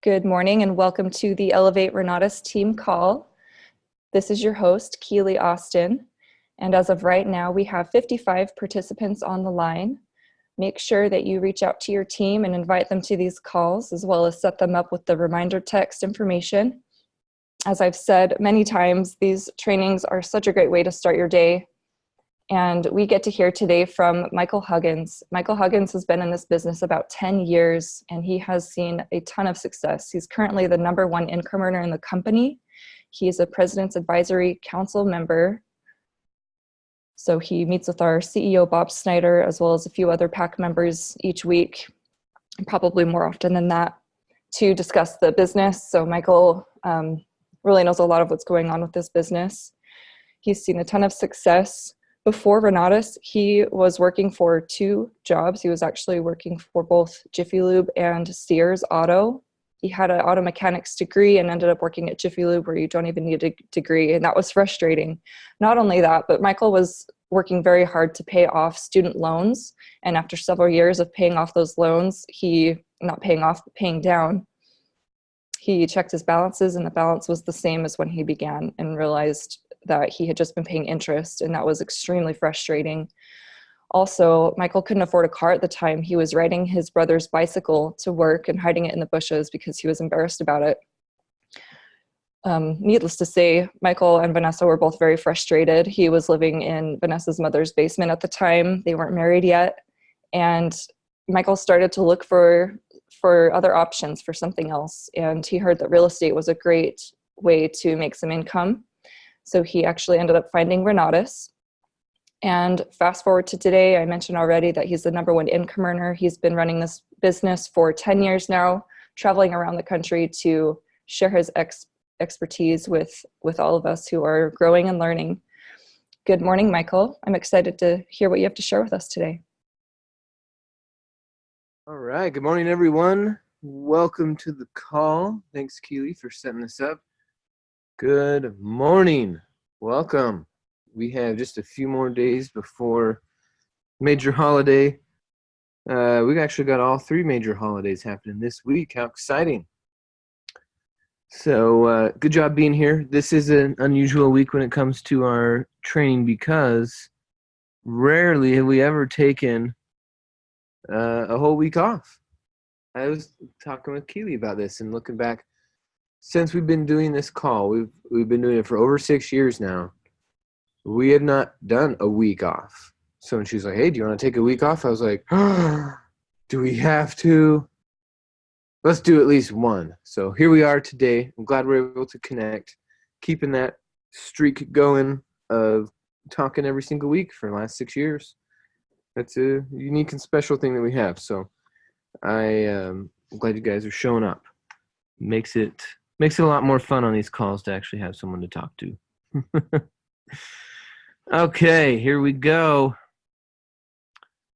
Good morning and welcome to the Elevate Renatus team call. This is your host, Keely Austin. And as of right now, we have 55 participants on the line. Make sure that you reach out to your team and invite them to these calls, as well as set them up with the reminder text information. As I've said many times, these trainings are such a great way to start your day. And we get to hear today from Michael Huggins. Michael Huggins has been in this business about 10 years, and he has seen a ton of success. He's currently the #1 incrementer in the company. He is a President's Advisory Council member. So he meets with our CEO, Bob Snyder, as well as a few other PAC members each week, probably more often than that, to discuss the business. So Michael really knows a lot of what's going on with this business. He's seen a ton of success. Before Renatus, he was working for 2 jobs. He was actually working for both Jiffy Lube and Sears Auto. He had an auto mechanics degree and ended up working at Jiffy Lube, where you don't even need a degree, and that was frustrating. Not only that, but Michael was working very hard to pay off student loans, and after several years of paying off those loans, not paying off, but paying down, he checked his balances, and the balance was the same as when he began, and realized that he had just been paying interest, and that was extremely frustrating. Also, Michael couldn't afford a car at the time. He was riding his brother's bicycle to work and hiding it in the bushes because he was embarrassed about it. Needless to say, Michael and Vanessa were both very frustrated. He was living in Vanessa's mother's basement at the time. They weren't married yet. And Michael started to look for other options, for something else. And he heard that real estate was a great way to make some income. So he actually ended up finding Renatus. And fast forward to today, I mentioned already that he's the #1 income earner. He's been running this business for 10 years now, traveling around the country to share his expertise with all of us who are growing and learning. Good morning, Michael. I'm excited to hear what you have to share with us today. All right. Good morning, everyone. Welcome to the call. Thanks, Keely, for setting this up. Good morning. Welcome. We have just a few more days before major holiday. We've actually got all 3 major holidays happening this week. How exciting. So good job being here. This is an unusual week when it comes to our training, because rarely have we ever taken a whole week off. I was talking with Keely about this, and looking back, since we've been doing this call, we've been doing it for over 6 years now. We have not done a week off. So when she's like, "Hey, do you want to take a week off?" I was like, do we have to? Let's do at least one. So here we are today. I'm glad we're able to connect, keeping that streak going of talking every single week for the last 6 years. That's a unique and special thing that we have. So I'm glad you guys are showing up. Makes it a lot more fun on these calls to actually have someone to talk to. Okay, here we go.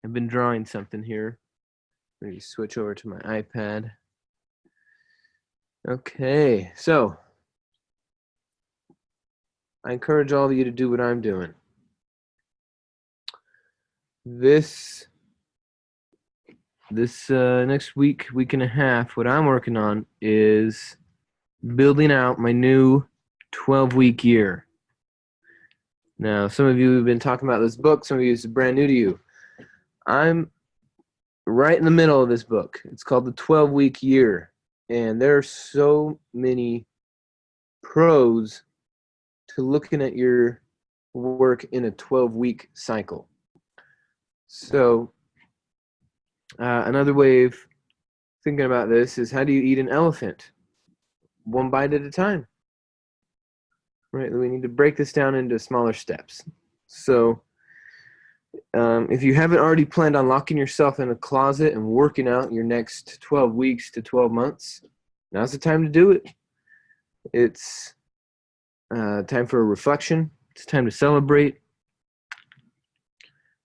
I've been drawing something here. Maybe switch over to my iPad. Okay, so I encourage all of you to do what I'm doing. This next week and a half, what I'm working on is building out my new 12-week year. Now, some of you have been talking about this book. Some of you, it's brand new to you. I'm right in the middle of this book. It's called The 12-Week Year. And there are so many pros to looking at your work in a 12-week cycle. So another way of thinking about this is, how do you eat an elephant? One bite at a time. Right? We need to break this down into smaller steps. So if you haven't already planned on locking yourself in a closet and working out your next 12 weeks to 12 months, now's the time to do it. It's time for a reflection. It's time to celebrate.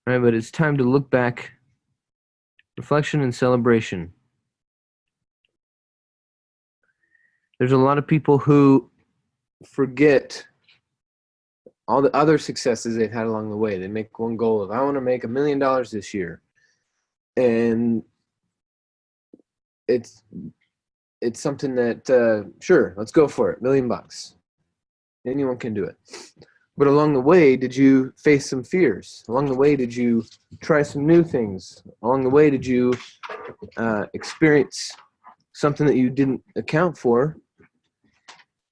Right? But it's time to look back. Reflection and celebration. There's a lot of people who forget all the other successes they've had along the way. They make one goal of, I want to make $1 million this year. And it's it's something that, sure, let's go for it. $1,000,000. Anyone can do it. But along the way, did you face some fears? Along the way, did you try some new things? Along the way, did you experience something that you didn't account for?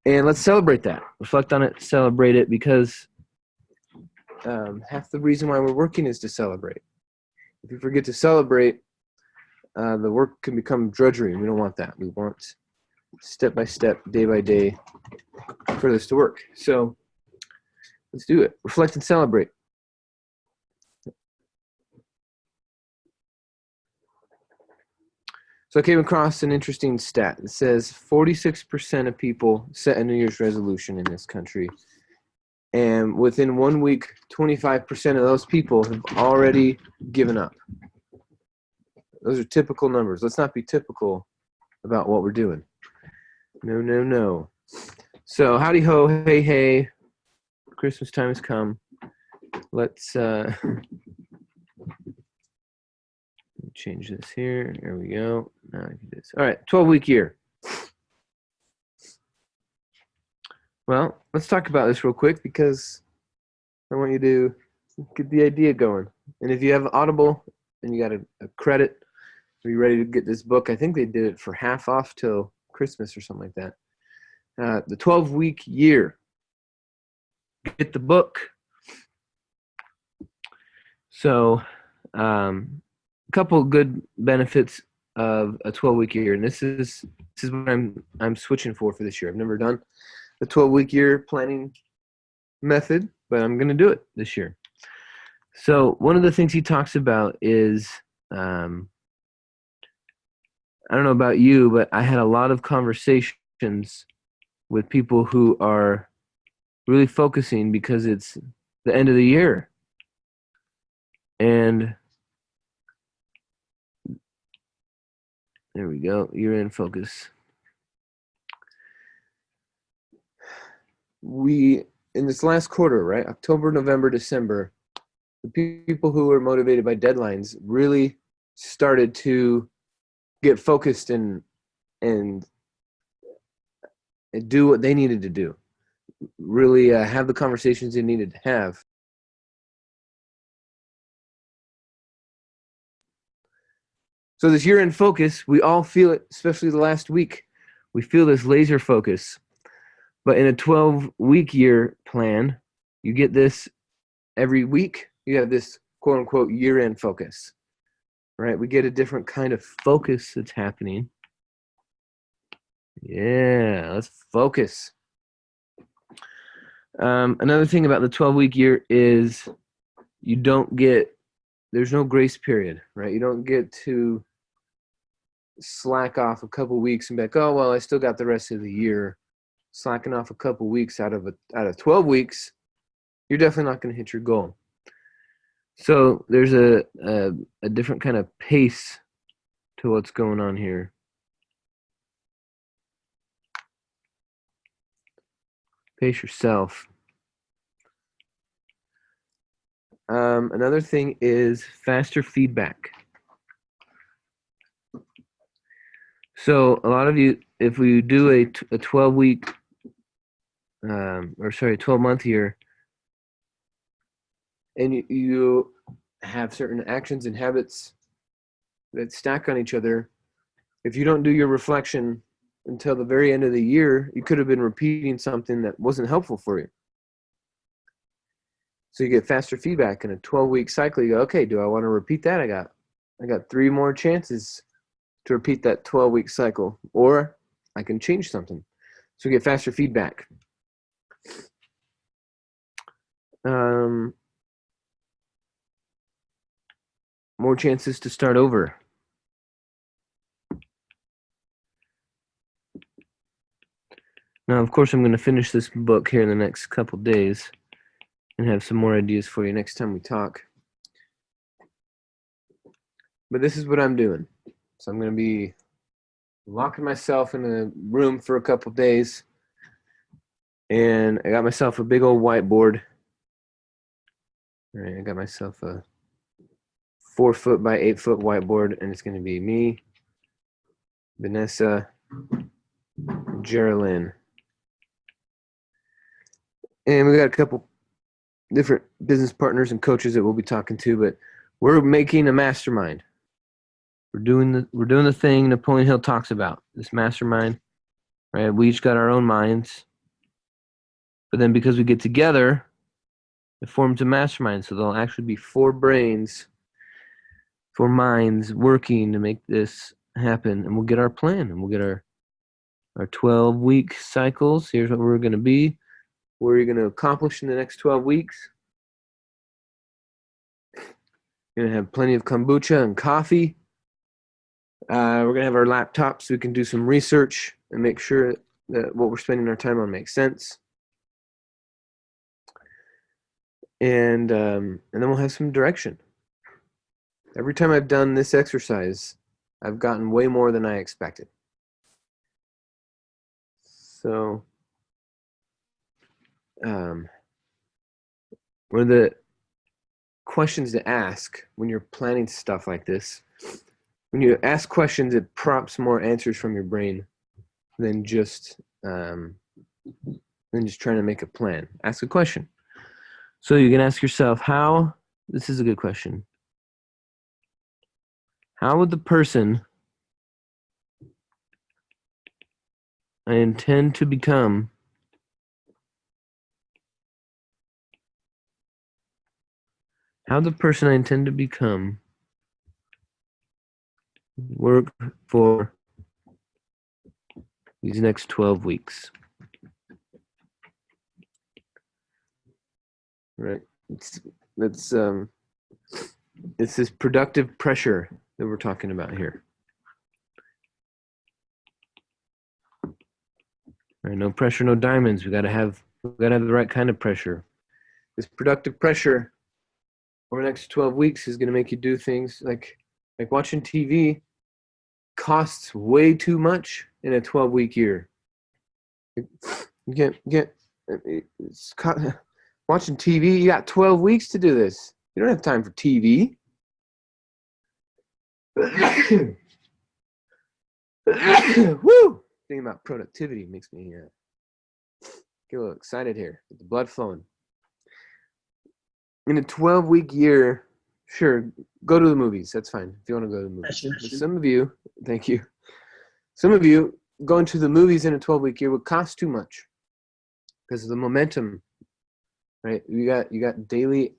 And let's celebrate that. Reflect on it, celebrate it, because half the reason why we're working is to celebrate. If you forget to celebrate, the work can become drudgery, and we don't want that. We want step by step, day by day, for this to work. So let's do it. Reflect and celebrate. So I came across an interesting stat. It says 46% of people set a New Year's resolution in this country. And within 1 week, 25% of those people have already given up. Those are typical numbers. Let's not be typical about what we're doing. No, no, no. So howdy ho, hey, hey. Christmas time has come. Let's change this here. There we go. Now I do this. All right, 12-week year. Well, let's talk about this real quick because I want you to get the idea going. And if you have Audible and you got a credit, are you ready to get this book? I think they did it for half off till Christmas or something like that. The 12-week year. Get the book. So, a couple good benefits of a 12-week year, and this is what I'm switching for this year. I've never done the 12-week year planning method, but I'm going to do it this year. So one of the things he talks about is, I don't know about you, but I had a lot of conversations with people who are really focusing because it's the end of the year. And there we go, year-end focus. In this last quarter, right, October, November, December, the people who were motivated by deadlines really started to get focused and do what they needed to do. Really have the conversations they needed to have. So this year-end focus, we all feel it, especially the last week. We feel this laser focus. But in a 12-week year plan, you get this every week. You have this quote-unquote year-end focus, right? We get a different kind of focus that's happening. Yeah, let's focus. Another thing about the 12-week year is there's no grace period, right? You don't get to slack off a couple weeks and be like, oh, well, I still got the rest of the year. Slacking off a couple weeks out of 12 weeks, you're definitely not going to hit your goal. So there's a different kind of pace to what's going on here. Pace yourself. Another thing is faster feedback. So a lot of you, if we do a 12-week, 12-month year, and you have certain actions and habits that stack on each other, if you don't do your reflection until the very end of the year, you could have been repeating something that wasn't helpful for you. So you get faster feedback in a 12-week cycle. You go, okay, do I want to repeat that? I got 3 more chances to repeat that 12-week cycle, or I can change something. So we get faster feedback. More chances to start over. Now, of course, I'm going to finish this book here in the next couple days and have some more ideas for you next time we talk. But this is what I'm doing. So I'm going to be locking myself in a room for a couple days, and I got myself a big old whiteboard. All right, I got myself a 4-foot by 8-foot whiteboard, and it's going to be me, Vanessa, Geraldine. And we got a couple different business partners and coaches that we'll be talking to, but we're making a mastermind. We're doing the thing Napoleon Hill talks about, this mastermind, right? We each got our own minds, but then because we get together, it forms a mastermind. So there'll actually be 4 brains, 4 minds working to make this happen, and we'll get our plan, and we'll get our 12-week cycles. Here's what we're going to be. What are you going to accomplish in the next 12 weeks? You're going to have plenty of kombucha and coffee. We're going to have our laptops so we can do some research and make sure that what we're spending our time on makes sense. And then we'll have some direction. Every time I've done this exercise, I've gotten way more than I expected. So one of the questions to ask when you're planning stuff like this, when you ask questions, it prompts more answers from your brain than just trying to make a plan. Ask a question. So you can ask yourself, this is a good question. How would the person I intend to become work for these next 12 weeks? Right. It's this productive pressure that we're talking about here. Right, no pressure, no diamonds. We gotta have the right kind of pressure. This productive pressure over the next 12 weeks is gonna make you do things like watching TV costs way too much in a 12-week year. Watching TV, you got 12 weeks to do this. You don't have time for TV. Woo! Thinking about productivity makes me get a little excited here. Get the blood flowing. In a 12-week year, sure, go to the movies. That's fine if you want to go to the movies. But some of you, thank you. Some of you going to the movies in a 12-week year would cost too much because of the momentum. Right? You got daily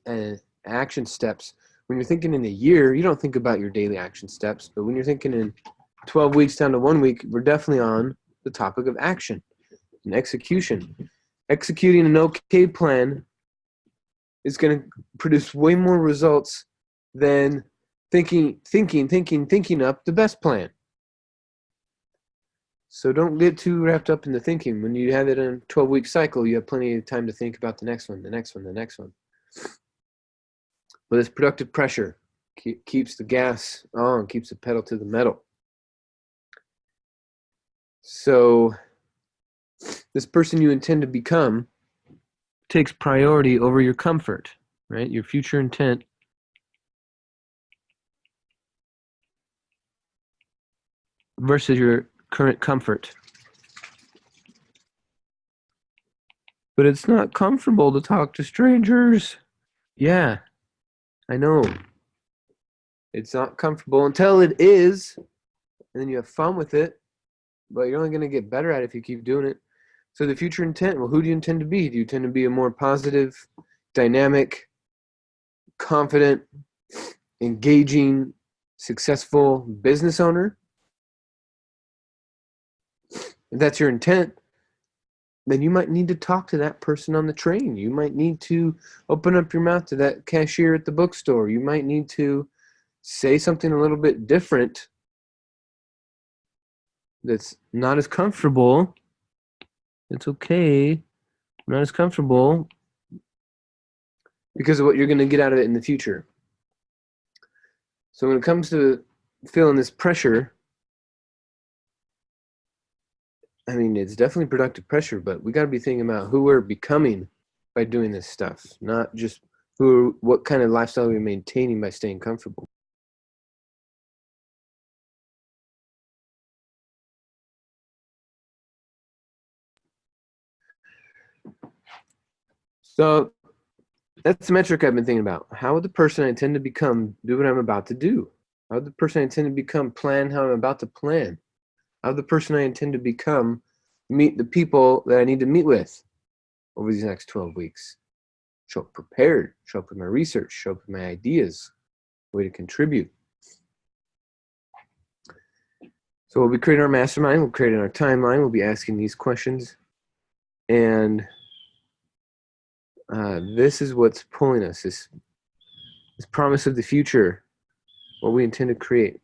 action steps. When you're thinking in a year, you don't think about your daily action steps. But when you're thinking in 12 weeks down to 1 week, we're definitely on the topic of action and execution. Executing an okay plan is going to produce way more results than thinking up the best plan. So don't get too wrapped up in the thinking. When you have it in a 12-week cycle, you have plenty of time to think about the next one, the next one, the next one. But this productive pressure keeps the gas on, keeps the pedal to the metal. So this person you intend to become takes priority over your comfort, right? Your future intent versus your current comfort. But it's not comfortable to talk to strangers. Yeah, I know. It's not comfortable until it is, and then you have fun with it, but you're only going to get better at it if you keep doing it. So the future intent, well, who do you intend to be? Do you intend to be a more positive, dynamic, confident, engaging, successful business owner? If that's your intent, then you might need to talk to that person on the train. You might need to open up your mouth to that cashier at the bookstore. You might need to say something a little bit different that's not as comfortable. It's okay. Not as comfortable because of what you're going to get out of it in the future. So when it comes to feeling this pressure, I mean, it's definitely productive pressure, but we got to be thinking about who we're becoming by doing this stuff, not just what kind of lifestyle we're maintaining by staying comfortable. So that's the metric I've been thinking about. How would the person I intend to become do what I'm about to do? How would the person I intend to become plan how I'm about to plan? How would the person I intend to become meet the people that I need to meet with over these next 12 weeks? Show up prepared, show up with my research, show up with my ideas, way to contribute. So we'll be creating our mastermind, we'll create our timeline, we'll be asking these questions. And this is what's pulling us, this promise of the future, what we intend to create.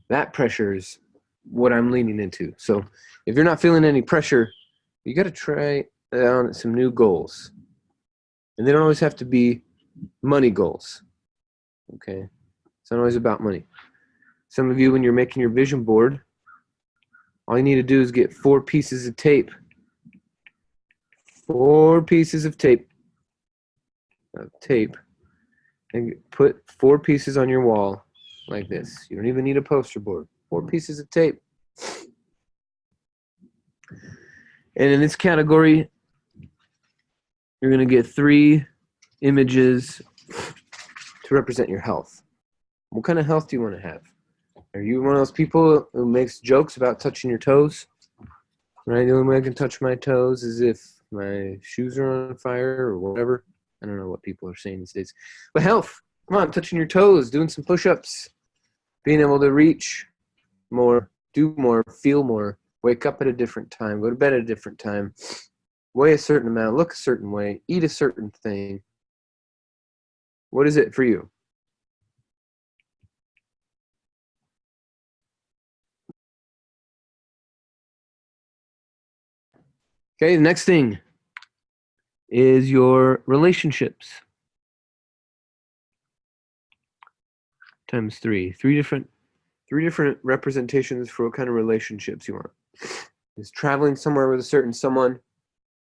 That pressure is what I'm leaning into. So if you're not feeling any pressure, you got to try out some new goals. And they don't always have to be money goals. Okay? It's not always about money. Some of you, when you're making your vision board, all you need to do is get 4 pieces of tape. 4 pieces of tape. And put 4 pieces on your wall like this. You don't even need a poster board. 4 pieces of tape. And in this category, you're going to get 3 images to represent your health. What kind of health do you want to have? Are you one of those people who makes jokes about touching your toes? Right? The only way I can touch my toes is if my shoes are on fire or whatever. I don't know what people are saying these days. But health, come on, touching your toes, doing some push-ups, being able to reach more, do more, feel more, wake up at a different time, go to bed at a different time, weigh a certain amount, look a certain way, eat a certain thing. What is it for you? Okay, the next thing is your relationships. Times 3. Three different representations for what kind of relationships you want. Is traveling somewhere with a certain someone.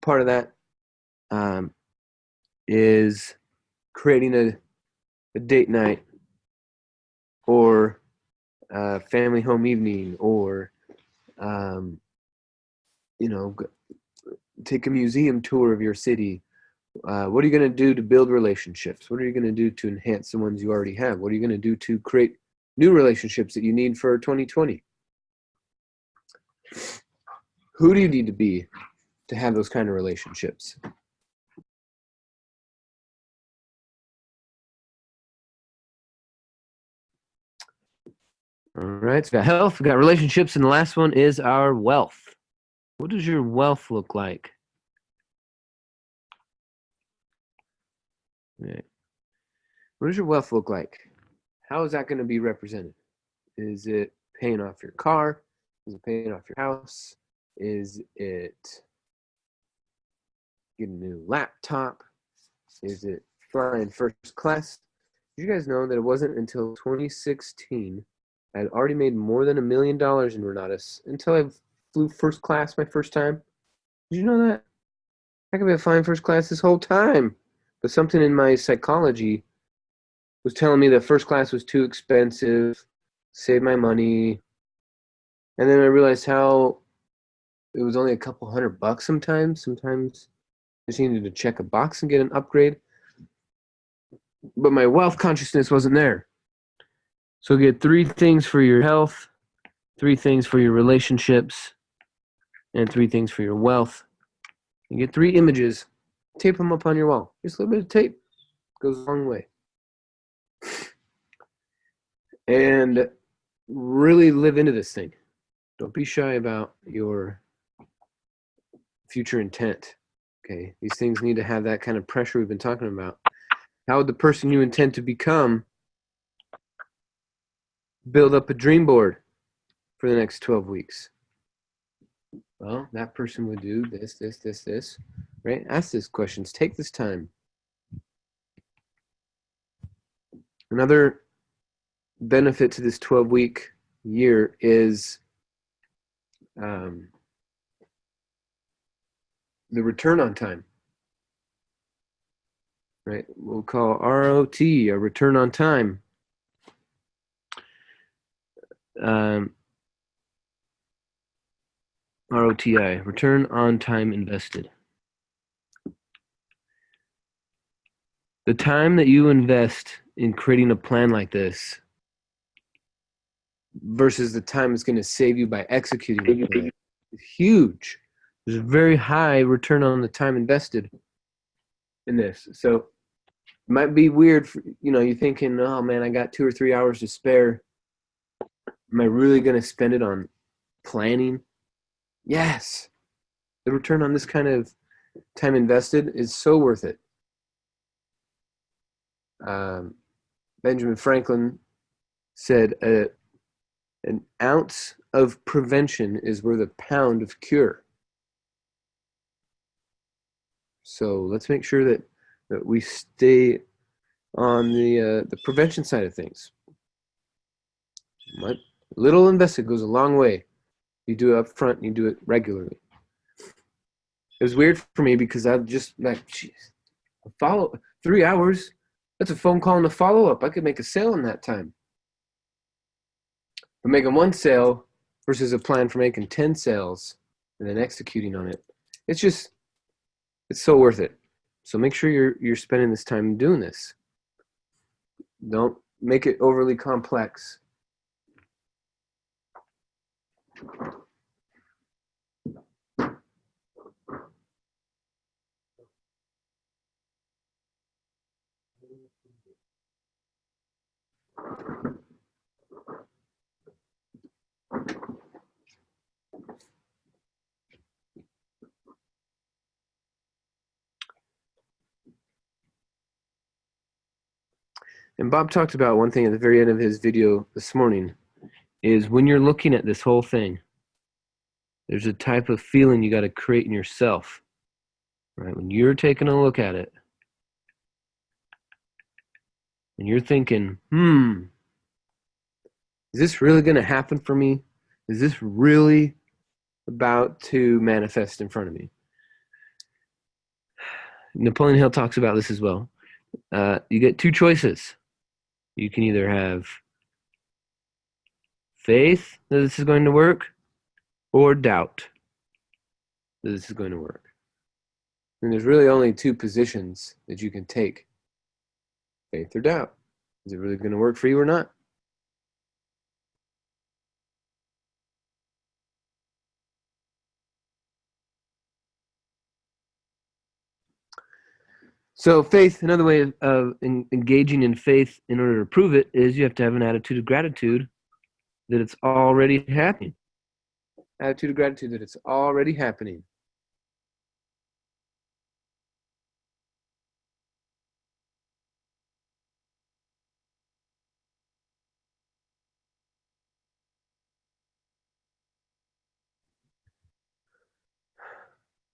Part of that is creating a date night or a family home evening or take a museum tour of your city. What are you going to do to build relationships? What are you going to do to enhance the ones you already have? What are you going to do to create new relationships that you need for 2020? Who do you need to be to have those kind of relationships? All right, so we got health, we got relationships, and the last one is our wealth. What does your wealth look like? Okay. What does your wealth look like? How is that going to be represented? Is it paying off your car? Is it paying off your house? Is it getting a new laptop? Is it flying first class? Did you guys know that it wasn't until 2016 I had already made more than $1 million in Renatus until I flew first class my first time? Did you know that? I could be flying first class this whole time. But something in my psychology was telling me that first class was too expensive, save my money. And then I realized how it was only a couple $100 sometimes. Sometimes I just needed to check a box and get an upgrade. But my wealth consciousness wasn't there. So get 3 things for your health, 3 things for your relationships, and 3 things for your wealth. You get 3 images, tape them up on your wall. Just a little bit of tape goes a long way. And really live into this thing. Don't be shy about your future intent. Okay, these things need to have that kind of pressure we've been talking about. How would the person you intend to become build up a dream board for the next 12 weeks? Well, that person would do this, right? Ask these questions. Take this time. Another benefit to this 12-week year is the return on time, right? We'll call ROT, a return on time. ROTI, return on time invested. The time that you invest in creating a plan like this versus the time it's going to save you by executing the plan is huge. There's a very high return on the time invested in this. So it might be weird for, you're thinking, oh man, I got 2 or 3 hours to spare. Am I really going to spend it on planning? Yes. The return on this kind of time invested is so worth it. Benjamin Franklin said, an ounce of prevention is worth a pound of cure. So let's make sure that we stay on the prevention side of things. What little invested goes a long way. You do it up front, and you do it regularly. It was weird for me because I just like, geez, follow 3 hours. That's a phone call and a follow-up. I could make a sale in that time. But making one sale versus a plan for making 10 sales and then executing on it, it's so worth it. So make sure you're spending this time doing this. Don't make it overly complex. And Bob talked about one thing at the very end of his video this morning, is when you're looking at this whole thing, there's a type of feeling you got to create in yourself, right? When you're taking a look at it, and you're thinking, is this really going to happen for me? Is this really about to manifest in front of me? Napoleon Hill talks about this as well. You get 2 choices. You can either have faith that this is going to work or doubt that this is going to work. And there's really only 2 positions that you can take. Faith or doubt. Is it really going to work for you or not? So faith, another way of engaging in faith in order to prove it is you have to have an attitude of gratitude that it's already happening. Attitude of gratitude that it's already happening.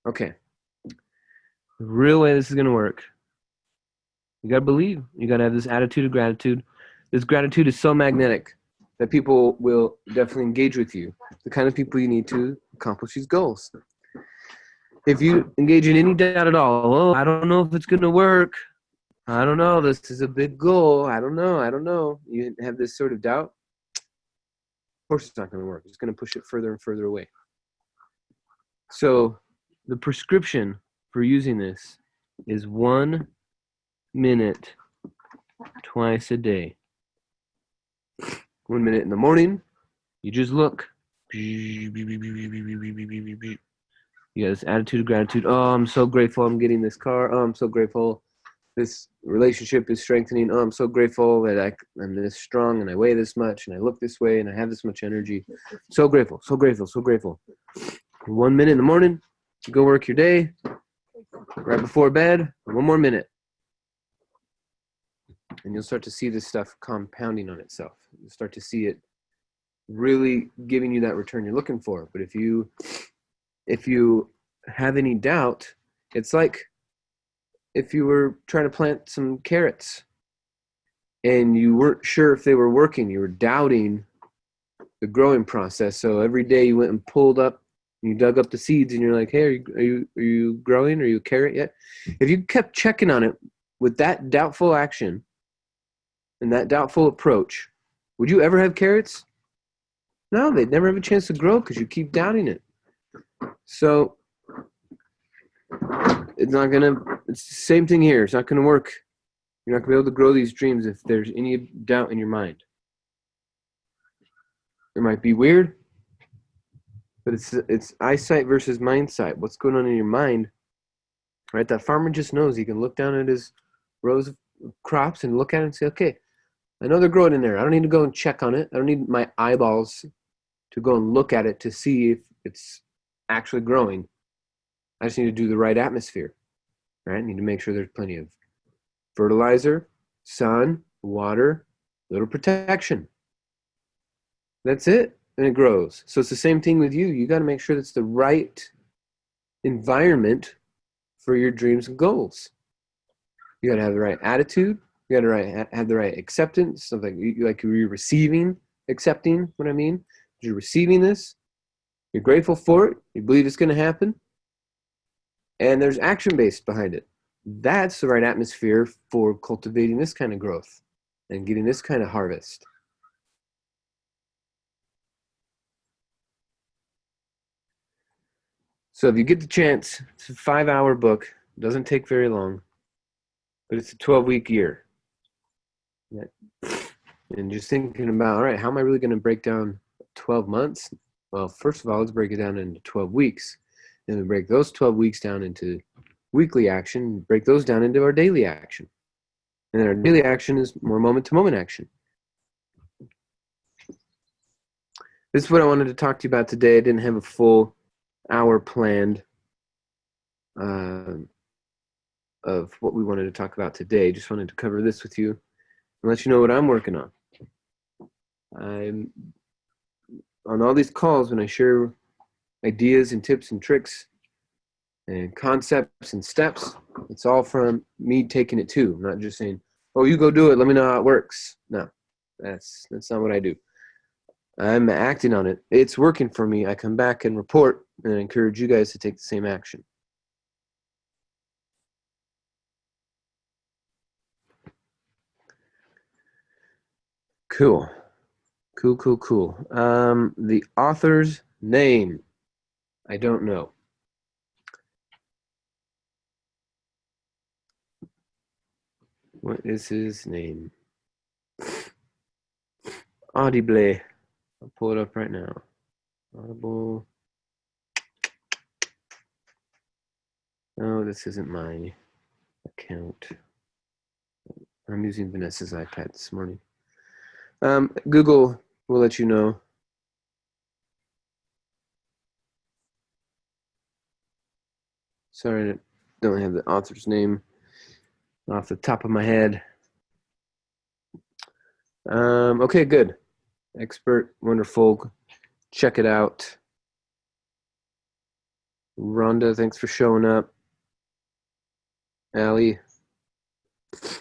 Okay. The real way this is going to work, you got to believe. You got to have this attitude of gratitude. This gratitude is so magnetic that people will definitely engage with you. The kind of people you need to accomplish these goals. If you engage in any doubt at all, oh, I don't know if it's going to work. I don't know. This is a big goal. I don't know. You have this sort of doubt. Of course it's not going to work. It's going to push it further and further away. So the prescription for using this is 1 minute twice a day. 1 minute in the morning, you just look. You got this attitude of gratitude. Oh, I'm so grateful I'm getting this car. Oh, I'm so grateful this relationship is strengthening. Oh, I'm so grateful that I'm this strong and I weigh this much and I look this way and I have this much energy. So grateful, so grateful, so grateful. 1 minute in the morning, you go work your day. Right before bed, 1 more minute. And you'll start to see this stuff compounding on itself. You'll start to see it really giving you that return you're looking for. But if you have any doubt, it's like if you were trying to plant some carrots and you weren't sure if they were working, you were doubting the growing process. So every day you went and pulled up, you dug up the seeds and you're like, hey, are you growing? Are you a carrot yet? If you kept checking on it with that doubtful action and that doubtful approach, would you ever have carrots? No, they'd never have a chance to grow because you keep doubting it. So it's the same thing here. It's not going to work You're not going to be able to grow these dreams if there's any doubt in your mind. It might be weird, but it's eyesight versus mindsight. What's going on in your mind, right? That farmer just knows. He can look down at his rows of crops and look at it and say, okay, I know they're growing in there. I don't need to go and check on it. I don't need my eyeballs to go and look at it to see if it's actually growing. I just need to do the right atmosphere, right? I need to make sure there's plenty of fertilizer, sun, water, little protection. That's it, and it grows. So it's the same thing with you. You got to make sure that's the right environment for your dreams and goals. You got to have the right attitude. You got to have the right acceptance. Something like you're receiving, accepting. What I mean, you're receiving this. You're grateful for it. You believe it's going to happen, and there's action based behind it. That's the right atmosphere for cultivating this kind of growth and getting this kind of harvest. So if you get the chance, it's a 5-hour book. It doesn't take very long, but it's a 12-week year. And just thinking about, all right, how am I really going to break down 12 months? Well, first of all, let's break it down into 12 weeks. Then we break those 12 weeks down into weekly action, break those down into our daily action. And then our daily action is more moment-to-moment action. This is what I wanted to talk to you about today. I didn't have a full hour planned of what we wanted to talk about today. Just wanted to cover this with you and let you know what I'm working on. I'm on all these calls when I share ideas and tips and tricks and concepts and steps. It's all from me taking it too. I'm not just saying, "Oh, you go do it. Let me know how it works." No, that's not what I do. I'm acting on it. It's working for me. I come back and report, and I encourage you guys to take the same action. Cool. The author's name, I don't know. What is his name? Audible. I'll pull it up right now. Audible. No, this isn't my account. I'm using Vanessa's iPad this morning. Google will let you know. Sorry, I don't have the author's name off the top of my head. Okay, good. Expert, wonderful. Check it out. Rhonda, thanks for showing up. Allie.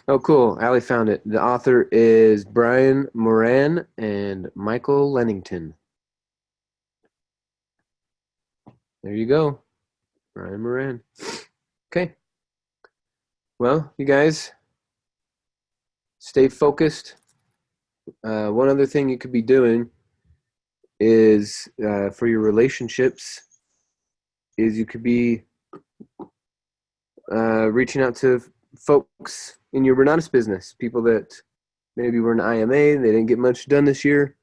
Oh, cool. Allie found it. The author is Brian Moran and Michael Lennington. There you go. Brian Moran. Okay. Well, you guys, stay focused. One other thing you could be doing is for your relationships is you could be reaching out to folks in your Renatus business, people that maybe were in IMA, they didn't get much done this year,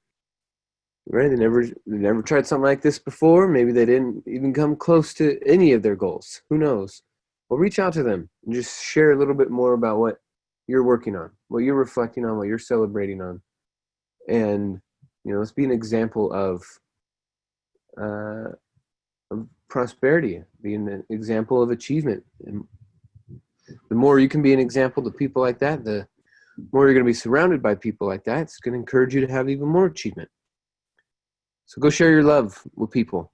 right? They never tried something like this before. Maybe they didn't even come close to any of their goals. Who knows? Well, reach out to them and just share a little bit more about what you're working on, what you're reflecting on, what you're celebrating on. And, let's be an example of prosperity, being an example of achievement. And the more you can be an example to people like that, the more you're going to be surrounded by people like that. It's going to encourage you to have even more achievement. So go share your love with people.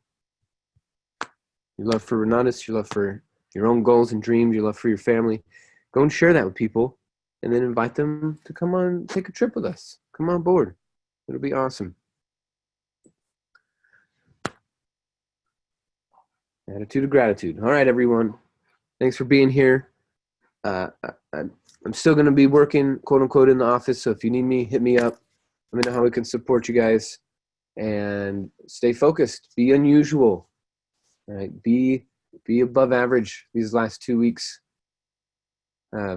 Your love for Renatus, your love for your own goals and dreams, your love for your family. Go and share that with people and then invite them to come on, take a trip with us. Come on board. It'll be awesome. Attitude of gratitude. All right, everyone. Thanks for being here. I'm still going to be working, quote unquote, in the office. So if you need me, hit me up. Let me know how we can support you guys. And stay focused. Be unusual. All right? Be above average these last 2 weeks.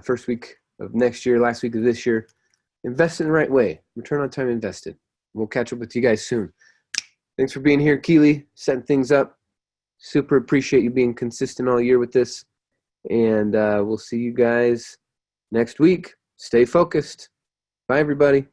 First week of next year, last week of this year. Invest in the right way. Return on time invested. We'll catch up with you guys soon. Thanks for being here, Keely, setting things up. Super appreciate you being consistent all year with this. And we'll see you guys next week. Stay focused. Bye, everybody.